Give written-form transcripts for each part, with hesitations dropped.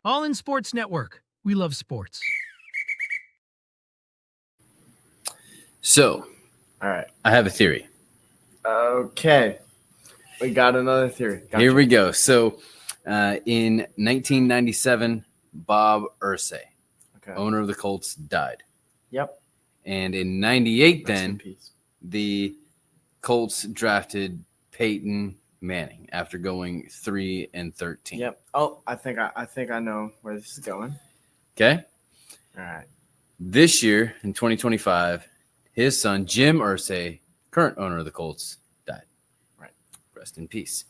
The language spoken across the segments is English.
All in Sports Network. We love sports. So, All right. I have a theory. Okay. We got another theory. Gotcha. Here we go. So, in 1997, Bob Irsay, owner of the Colts, died. Yep. And in 98, Rest in then, peace. the Colts drafted Peyton Manning after going 3-13. Yep. Oh, I think I know where this is going. Okay? All right. This year, in 2025, his son, Jim Irsay, current owner of the Colts, died. Right. Rest in peace.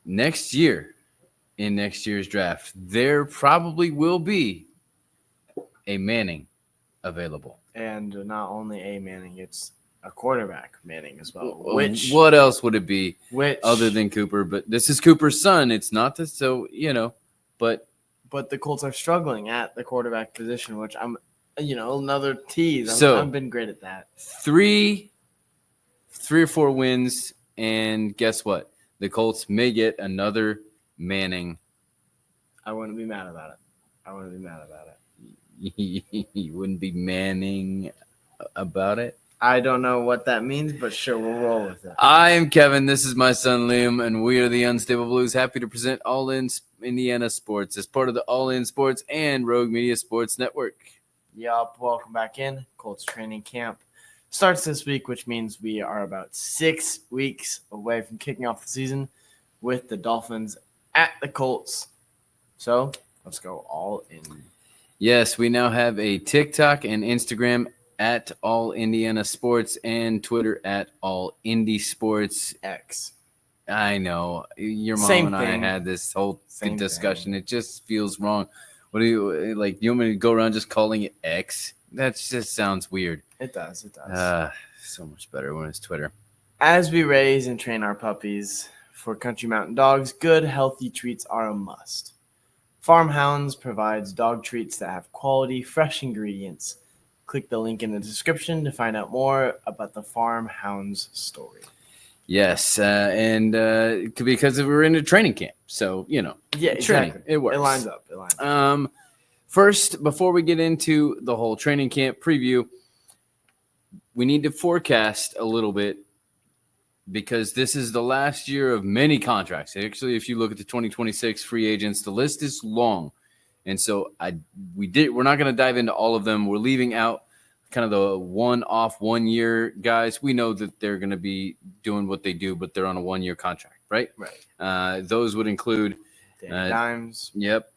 Next year, in next year's draft, there probably will be a Manning available. And not only a Manning, it's a quarterback Manning as well. What else would it be Which other than Cooper? But this is Cooper's son. It's not this, so but the Colts are struggling at the quarterback position, which I'm, another tease. So- I've been great at that. three or four wins, and guess what? The Colts may get another Manning. I wouldn't be mad about it. You wouldn't be Manning about it. I don't know what that means, but sure, we'll roll with it. I am Kevin. This is my son Liam, and we are the Unstable Blues. Happy to present All In Indiana Sports as part of the All In Sports and Rogue Media Sports Network. Yup, welcome back in. Colts training camp starts this week, which means we are about 6 weeks away from kicking off the season with the Dolphins at the Colts. So let's go all in. Yes, we now have a TikTok and Instagram at All Indiana Sports and Twitter at All Indy Sports. X. I know. Your mom Same and thing. I had this whole Same discussion. It just feels wrong. What do you like? You want me to go around just calling it X? That just sounds weird. It does. So much better when it's Twitter. As we raise and train our puppies for country mountain dogs, good, healthy treats are a must. Farm Hounds provides dog treats that have quality, fresh ingredients. Click the link in the description to find out more about the Farm Hounds story. Yes, and because we're in a training camp, so Yeah, training, exactly. it works. It lines up. First, before we get into the whole training camp preview, we need to forecast a little bit because this is the last year of many contracts. Actually, if you look at the 2026 free agents, the list is long. And so we're not going to dive into all of them. We're leaving out kind of the one-off one-year guys. We know that they're going to be doing what they do, but they're on a one-year contract, right? Right. Those would include Danny Dimes. Yep.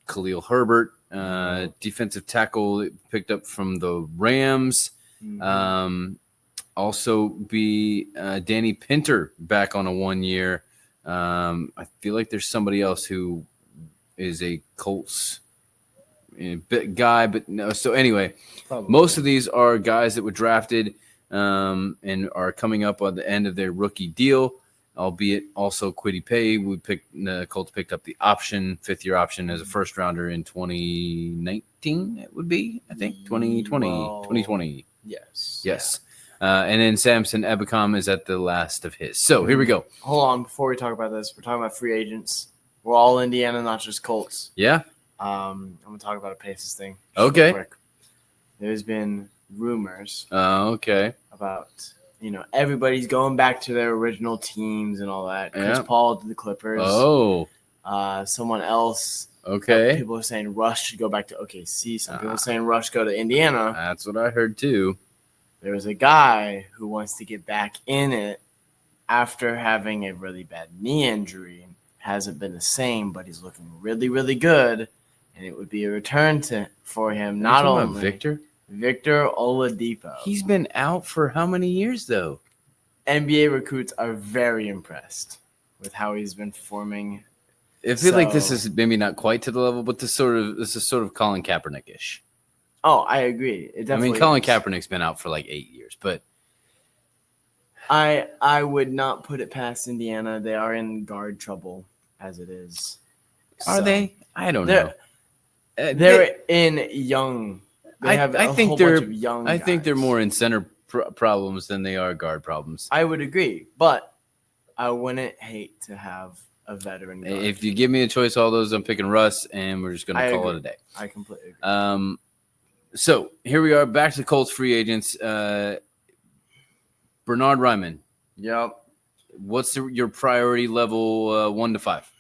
Khalil Herbert, defensive tackle picked up from the Rams. Mm-hmm. Also be Danny Pinter back on a 1 year. I feel like there's somebody else who is a Colts guy, but no. So anyway, Probably. Most of these are guys that were drafted and are coming up on the end of their rookie deal, albeit also Kwity Paye. The Colts picked up the option, 5th-year option as a first rounder in 2019. It would be, I think, 2020. Yes. And then Samson Ebukam is at the last of his. So here we go. Hold on. Before we talk about this, we're talking about free agents. We're all Indiana, not just Colts. Yeah. I'm going to talk about a Paces thing. Okay. Real quick. There's been rumors Okay. about, everybody's going back to their original teams and all that. Chris Yeah. Paul to the Clippers. Oh. Someone else. Okay. People are saying Rush should go back to OKC. Some people are saying Rush go to Indiana. That's what I heard too. There was a guy who wants to get back in it after having a really bad knee injury. Hasn't been the same, but he's looking really, really good. And it would be a return for him. Not only Victor Oladipo. He's been out for how many years though? NBA recruits are very impressed with how he's been performing. I feel like this is maybe not quite to the level, but this is sort of Colin Kaepernick-ish. Oh, I agree. It definitely Colin is. Kaepernick's been out for like 8 years, but I would not put it past Indiana. They are in guard trouble as it is. Are they? I don't know. They're in young. They have a whole bunch of young guys. I think they're more in center problems than they are guard problems. I would agree, but I wouldn't hate to have a veteran guard. If you give me a choice, all those, I'm picking Russ, and we're just going to call it a day. I completely agree. So here we are, back to the Colts free agents. Bernard Ryman. Yep. What's your priority level 1 to 5?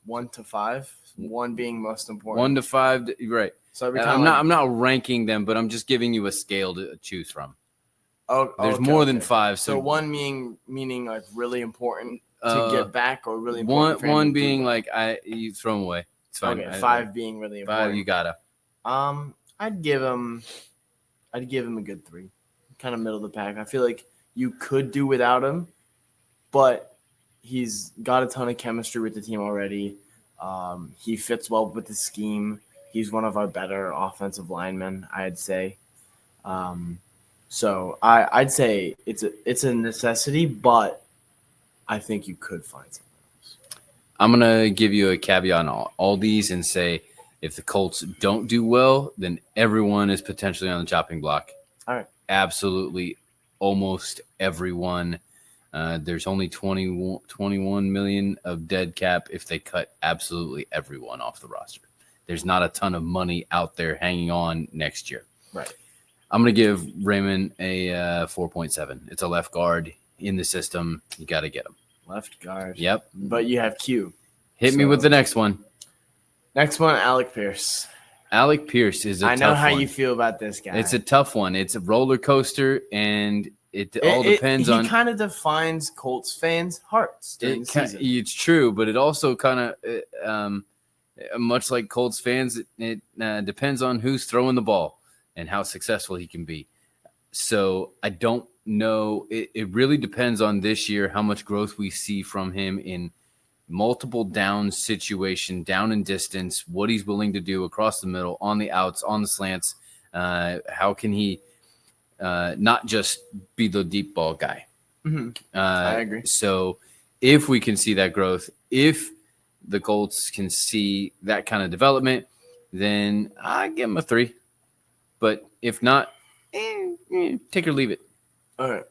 1 to 5. 1 being most important. 1 to 5, right? So I'm not ranking them, but I'm just giving you a scale to choose from. Oh, there's more than 5. So 1 meaning like really important to get back, or really important. One being like you throw them away. It's fine. Okay, 5 being really important. 5, you gotta. I'd give him a good 3, kind of middle of the pack. I feel like you could do without him, but he's got a ton of chemistry with the team already. He fits well with the scheme. He's one of our better offensive linemen, I'd say. So I'd say it's a necessity, but I think you could find something else. I'm gonna give you a caveat on all these and say, if the Colts don't do well, then everyone is potentially on the chopping block. All right. Absolutely, almost everyone. There's only 21 million of dead cap if they cut absolutely everyone off the roster. There's not a ton of money out there hanging on next year. Right. I'm going to give Raymond a 4.7. It's a left guard in the system. You got to get him. Left guard. Yep. But you have Q. Hit me with the next one. Next one, Alec Pierce. Alec Pierce is a tough one. I know how you feel about this guy. It's a tough one. It's a roller coaster, and it all depends on. He kind of defines Colts fans' hearts during the season. It's true, but it also kind of, much like Colts fans, it depends on who's throwing the ball and how successful he can be. So I don't know. It really depends on this year how much growth we see from him in multiple down situation, down and distance, what he's willing to do across the middle, on the outs, on the slants. How can he not just be the deep ball guy? Mm-hmm. I agree. So if we can see that growth, if the Colts can see that kind of development, then I give him a 3. But if not, take or leave it. All right.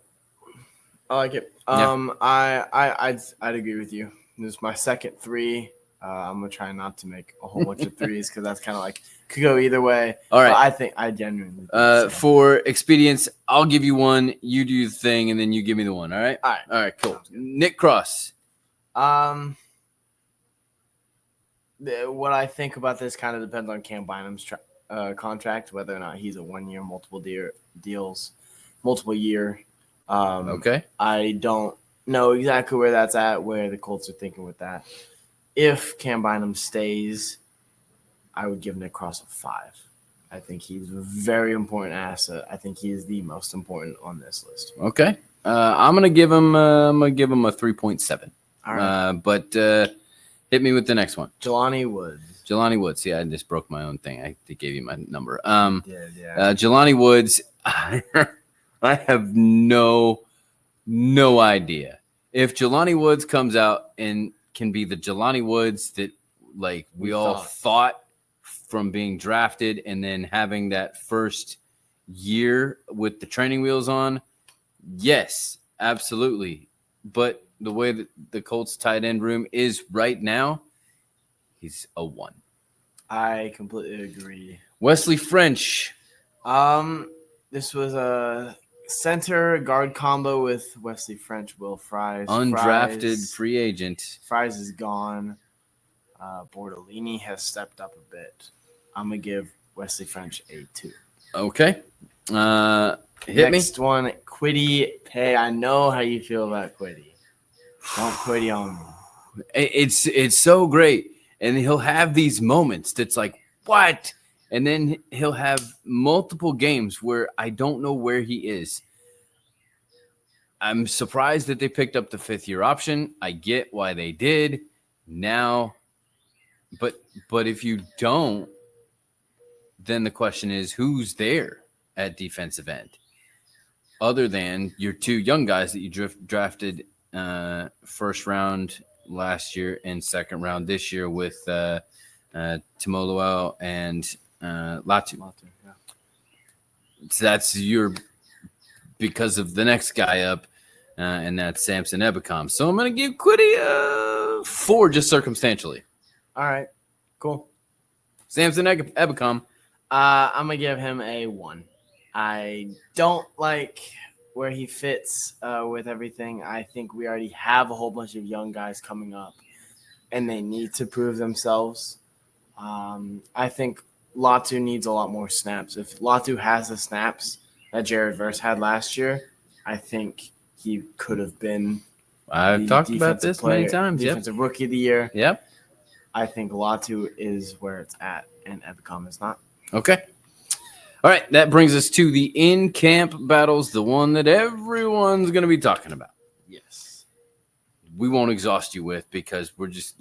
I like it. Yeah. I'd agree with you. This is my second 3. I'm gonna try not to make a whole bunch of 3s because that's kind of like could go either way. All right. But I genuinely think so. For expedience, I'll give you 1. You do the thing, and then you give me the 1. All right. All right. All right. Cool. Nick Cross. What I think about this kind of depends on Cam Bynum's contract, whether or not he's a 1-year, multiple year. Okay. I don't know exactly where that's at, where the Colts are thinking with that. If Cam Bynum stays, I would give Nick Cross a 5. I think he's a very important asset. I think he is the most important on this list. Okay. I'm gonna give him a 3.7. All right. But hit me with the next one. Jelani Woods. Jelani Woods. Yeah, I just broke my own thing. I gave you my number. Yeah. Jelani Woods. I have no idea if Jelani Woods comes out and can be the Jelani Woods that like we all thought from being drafted and then having that first year with the training wheels on. Yes, absolutely. But the way that the Colts tight end room is right now, he's a 1. I completely agree. Wesley French. This was a center guard combo with Wesley French, Will Fries. Undrafted free agent. Fries is gone. Bordolini has stepped up a bit. I'm going to give Wesley French a 2. Okay. Hit me. Next one, Kwity Paye. I know how you feel about Kwity. Don't Kwity on me. It's so great. And he'll have these moments that's like, what? And then he'll have multiple games where I don't know where he is. I'm surprised that they picked up the 5th-year option. I get why they did. Now, but if you don't, then the question is, who's there at defensive end? Other than your 2 young guys that you drafted first round last year and second round this year with Timoluau and Latu. Yeah. So that's because of the next guy up, and that's Samson Ebicom. So I'm going to give Kwity 4 just circumstantially. All right, cool. Samson Ebicom. I'm gonna give him a 1. I don't like where he fits with everything. I think we already have a whole bunch of young guys coming up, and they need to prove themselves. I think Latu needs a lot more snaps. If Latu has the snaps that Jared Verse had last year, I think he could have been. I've talked about this many times. Defensive Rookie of the Year. Yep. I think Latu is where it's at, and Ebicom is not. Okay. All right. That brings us to the in-camp battles, the one that everyone's going to be talking about. Yes. We won't exhaust you with because we're just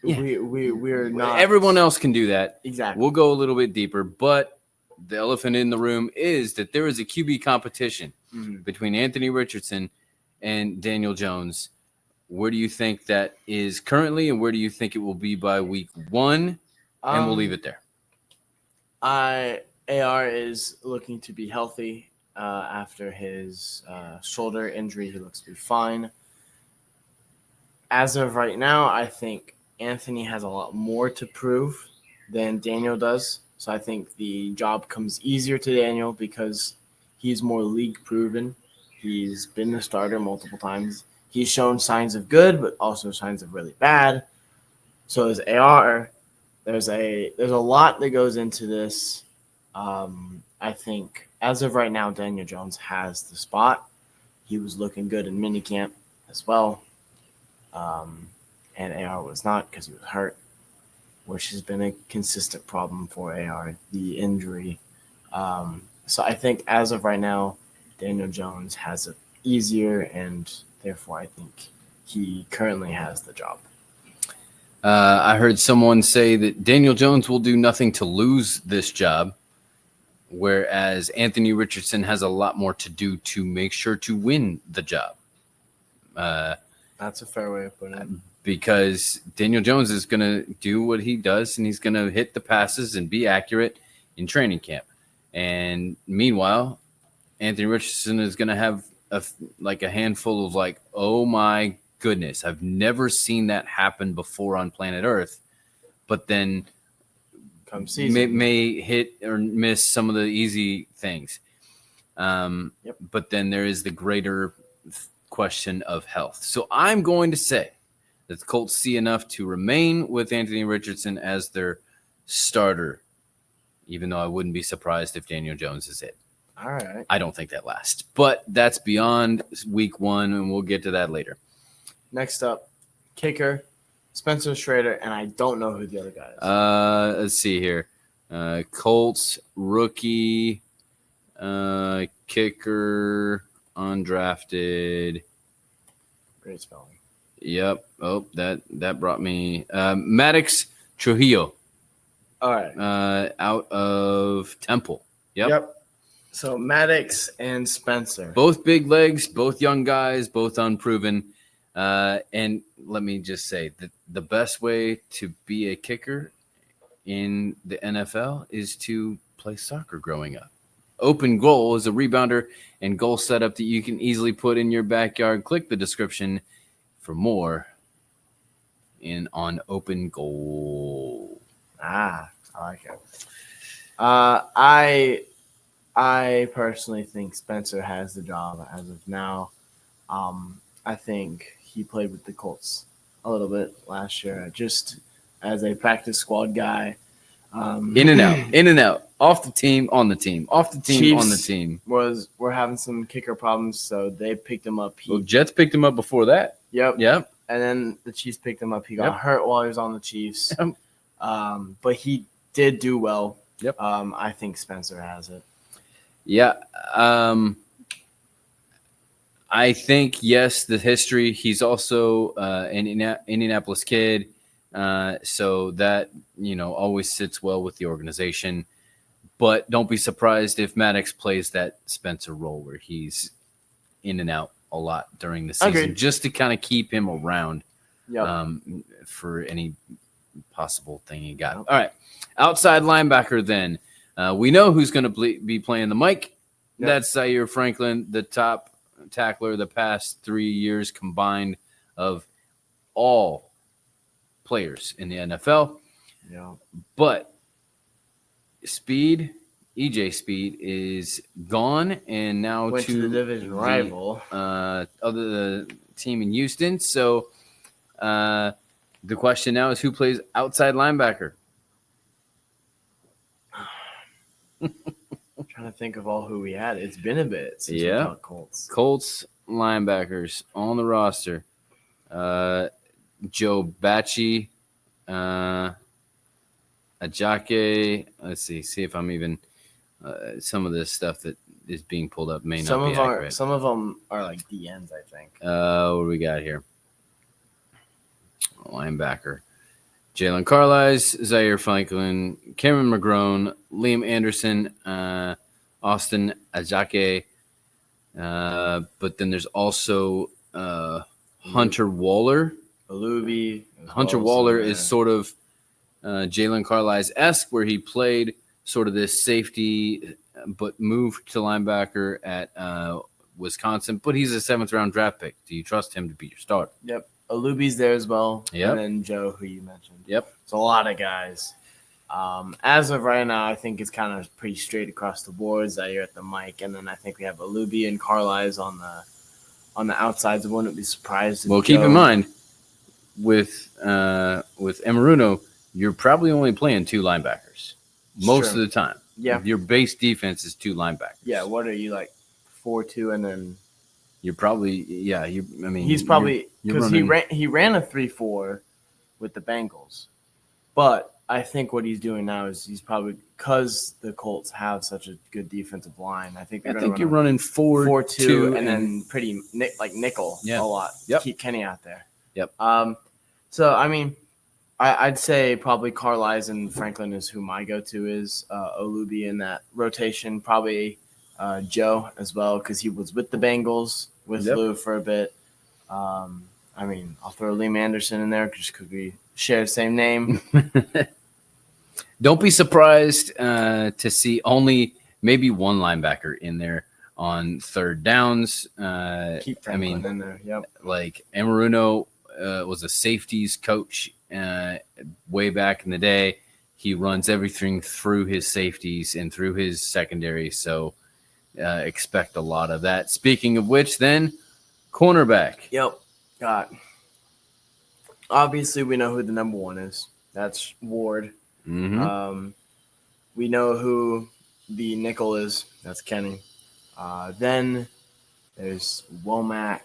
Yeah. We're not. Everyone else can do that. Exactly. We'll go a little bit deeper, but the elephant in the room is that there is a QB competition between Anthony Richardson and Daniel Jones. Where do you think that is currently, and where do you think it will be by week 1? And we'll leave it there. AR is looking to be healthy after his shoulder injury. He looks to be fine. As of right now, I think Anthony has a lot more to prove than Daniel does. So I think the job comes easier to Daniel because he's more league proven. He's been the starter multiple times. He's shown signs of good, but also signs of really bad. So as AR, there's a lot that goes into this. I think as of right now, Daniel Jones has the spot. He was looking good in minicamp as well. And AR was not because he was hurt, which has been a consistent problem for AR, the injury. So I think as of right now, Daniel Jones has it easier, and therefore I think he currently has the job. I heard someone say that Daniel Jones will do nothing to lose this job, whereas Anthony Richardson has a lot more to do to make sure to win the job. That's a fair way of putting it. Because Daniel Jones is going to do what he does, and he's going to hit the passes and be accurate in training camp. And meanwhile, Anthony Richardson is going to have a handful of oh my goodness, I've never seen that happen before on planet Earth. But then come season, may hit or miss some of the easy things. But then there is the greater question of health. So I'm going to say that the Colts see enough to remain with Anthony Richardson as their starter, even though I wouldn't be surprised if Daniel Jones is it. All right. I don't think that lasts, but that's beyond week 1, and we'll get to that later. Next up, kicker, Spencer Schrader, and I don't know who the other guy is. Let's see here. Colts rookie, kicker, undrafted. Great spelling. Yep. Oh, that brought me Maddox Trujillo. All right. Out of Temple. Yep. So Maddox and Spencer. Both big legs, both young guys, both unproven. And let me just say that the best way to be a kicker in the NFL is to play soccer growing up. Open Goal is a rebounder and goal setup that you can easily put in your backyard. Click the description for more on Open Goal. I like it. I personally think Spencer has the job as of now. I think he played with the Colts a little bit last year, just as a practice squad guy. In and out, off the team, on the team, off the team, Chiefs on the team. We're having some kicker problems, so they picked him up. Jets picked him up before that. Yep. And then the Chiefs picked him up. He got hurt while he was on the Chiefs. But he did do well. Yep. I think Spencer has it. Yeah. I think, yes, the history. He's also an Indianapolis kid. So that, always sits well with the organization. But don't be surprised if Maddox plays that Spencer role where he's in and out a lot during the season, just to kind of keep him around for any possible thing he got. All right. Outside linebacker then. We know who's going to be playing the mic. Yep. That's Zaire Franklin, the top tackler the past 3 years combined of all players in the NFL. Yeah. But EJ Speed is gone, and now Went to the division rival. Other team in Houston. So the question now is who plays outside linebacker? I'm trying to think of all who we had. It's been a bit since we talked Colts. Colts linebackers on the roster. Joi Baby, Ajake. Let's see if I'm even some of this stuff that is being pulled up may not be accurate. Some of them are like DNs, I think. What do we got here? Linebacker. Jalen Carlisle, Zaire Franklin, Cameron McGrone, Liam Anderson, Austin Ajake. But then there's also Hunter Waller. Alubi. Hunter Waller is sort of Jalen Carlisle-esque, where he played sort of this safety, but moved to linebacker at Wisconsin. But he's a 7th-round draft pick. Do you trust him to be your starter? Yep. Alubi's there as well. Yep. And then Joe, who you mentioned. Yep. It's a lot of guys. As of right now, I think it's kind of pretty straight across the board. Zaire at the mic, and then I think we have Alubi and Carlisle on the outsides. I wouldn't be surprised. Well, keep in mind with Emaruno, you're probably only playing 2 linebackers most of the time. Yeah. Your base defense is 2 linebackers. Yeah. What are you like 4-2, and then you're probably he's probably because he ran a 3-4 with the Bengals, but I think what he's doing now is he's probably because the Colts have such a good defensive line. I think you're running 4-2 and then pretty nickel a lot. Yep. Keep Kenny out there. Yep. So I mean, I'd say probably Carlisle and Franklin is who my go-to is. Olubi in that rotation, probably Joe as well because he was with the Bengals with Lou for a bit. I mean, I'll throw Liam Anderson in there just because we share the same name. Don't be surprised to see only maybe one linebacker in there on 3rd downs. Keep Franklin in there. Yep. Like Emaruno was a safeties coach way back in the day. He runs everything through his safeties and through his secondary, so expect a lot of that. Speaking of which, then, cornerback. Yep. Obviously, we know who the number 1 is. That's Ward. Mm-hmm. We know who the nickel is. That's Kenny. Then there's Womack.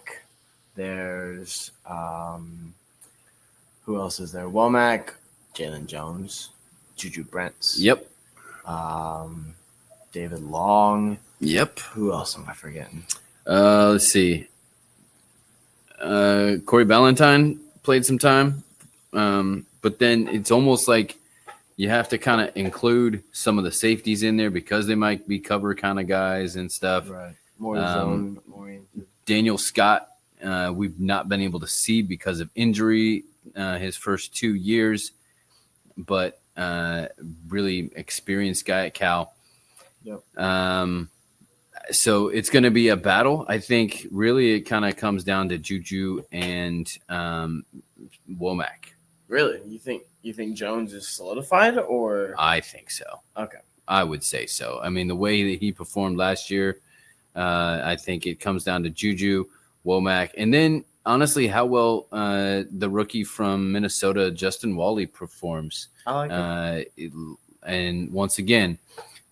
There's who else is there? Womack, Jalen Jones, Juju Brents. Yep. David Long. Yep. Who else am I forgetting? Let's see. Corey Ballantyne played some time, but then it's almost like you have to kind of include some of the safeties in there because they might be cover kind of guys and stuff. Right. More zone oriented. Daniel Scott, we've not been able to see because of injury his first 2 years, but really experienced guy at Cal. Yep. So it's going to be a battle. I think really it kind of comes down to Juju and Womack. Really? You think Jones is solidified or? I think so. Okay. I would say so. I mean, the way that he performed last year, I think it comes down to Juju, Womack, and then honestly how well the rookie from Minnesota, Justin Wally, performs. I like it. And once again,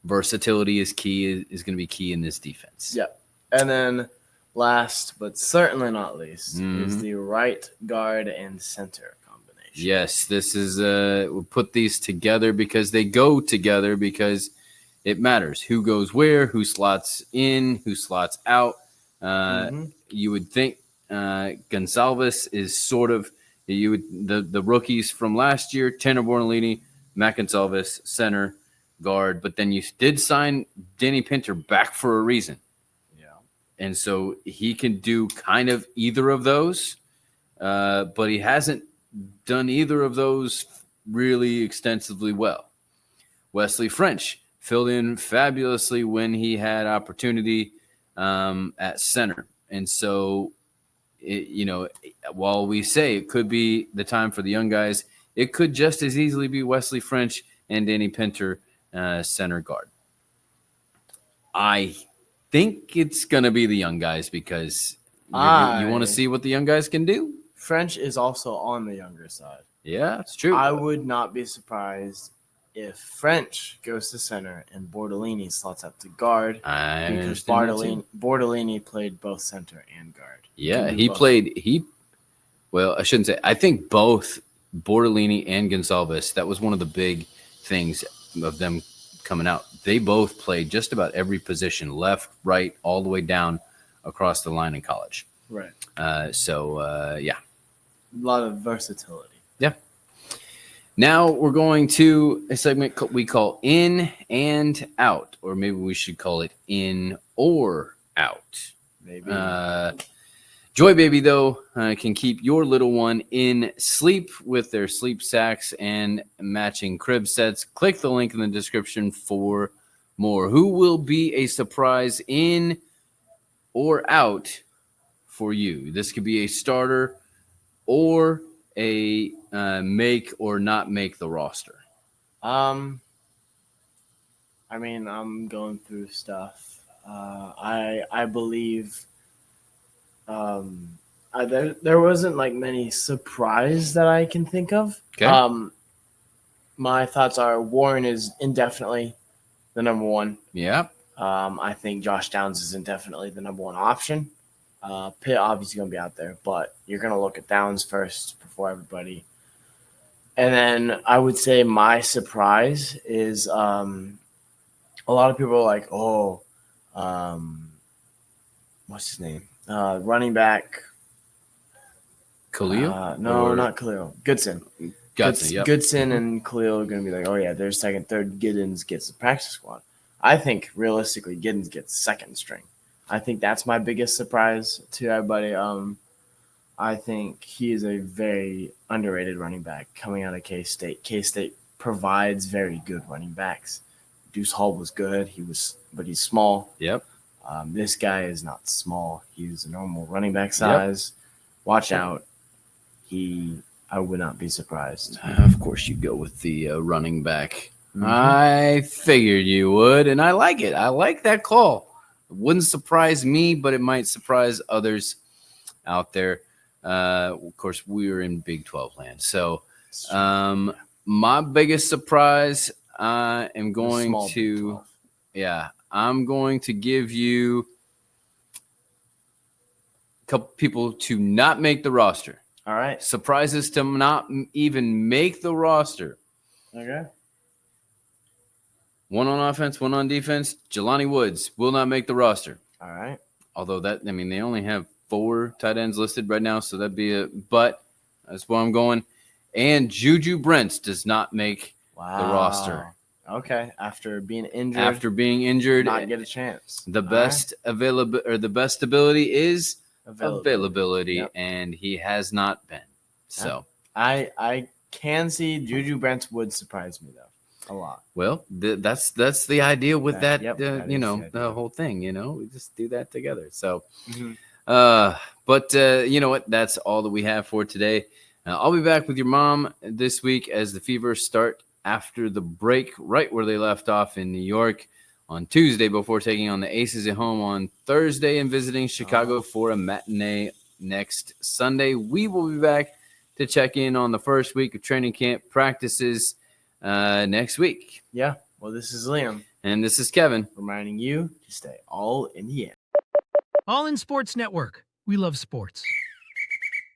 versatility is key. Is going to be key in this defense. Yeah. And then last but certainly not least is the right guard and center combination. Yes, this is we'll put these together because they go together because it matters who goes where, who slots in, who slots out. You would think Gonsalves is sort of the rookies from last year, Tanner Bornolini, Matt Gonsalves, center, guard, but then you did sign Danny Pinter back for a reason. Yeah. And so he can do kind of either of those, but he hasn't done either of those really extensively well. Wesley French filled in fabulously when he had opportunity at center. And so while we say it could be the time for the young guys, it could just as easily be Wesley French and Danny Pinter, center guard. I think it's going to be the young guys because you want to see what the young guys can do. French is also on the younger side. Yeah, it's true. I would not be surprised if French goes to center and Bordolini slots up to guard because Bordolini played both center and guard. Yeah, I shouldn't say. I think both Bordolini and Gonsalves, that was one of the big things of them coming out. They both played just about every position, left, right, all the way down across the line in college. Right. Yeah. A lot of versatility. Yeah. Now we're going to a segment we call In and Out, or maybe we should call it In or Out. Maybe. Joi Baby, though, can keep your little one in sleep with their sleep sacks and matching crib sets. Click the link in the description for more. Who will be a surprise in or out for you? This could be a starter or a make or not make the roster. I'm going through stuff. I believe there wasn't like many surprise that I can think of. Okay. My thoughts are Warren is indefinitely the number one. Yeah. I think Josh Downs is indefinitely the number one option. Pitt obviously going to be out there, but you're going to look at Downs first before everybody. And then I would say my surprise is a lot of people are like, what's his name? Running back. Khalil? Not Khalil. Goodson. Yep. Goodson and Khalil are going to be like, oh, yeah, there's second, third. Giddens gets the practice squad. I think realistically Giddens gets second string. I think that's my biggest surprise to everybody. I think he is a very underrated running back coming out of K-State. K-State provides very good running backs. Deuce Hall was good. But he's small. Yep. This guy is not small. He's a normal running back size. Yep. Watch out. I would not be surprised. Of course, you go with the running back. Mm-hmm. I figured you would, and I like it. I like that call. It wouldn't surprise me, but it might surprise others out there. Of course, we're in Big 12 land. So my biggest surprise, I'm going to give you a couple people to not make the roster. All right. Surprises to not even make the roster. Okay. One on offense, one on defense. Jelani Woods will not make the roster. All right. Although they only have 4 tight ends listed right now, so that'd be but that's where I'm going. And Juju Brents does not make the roster. Okay. After being injured, not get a chance. The best ability is availability, yep. And he has not been. So I can see Juju Brents would surprise me though. A lot. Well, that's the idea with that the whole thing. We just do that together. So, but you know what? That's all that we have for today. I'll be back with your mom this week as the Fevers start after the break, right where they left off in New York on Tuesday before taking on the Aces at home on Thursday and visiting Chicago for a matinee next Sunday. We will be back to check in on the first week of training camp practices next week. Yeah. Well, this is Liam. And this is Kevin. Reminding you to stay all in the air. All in Sports Network. We love sports.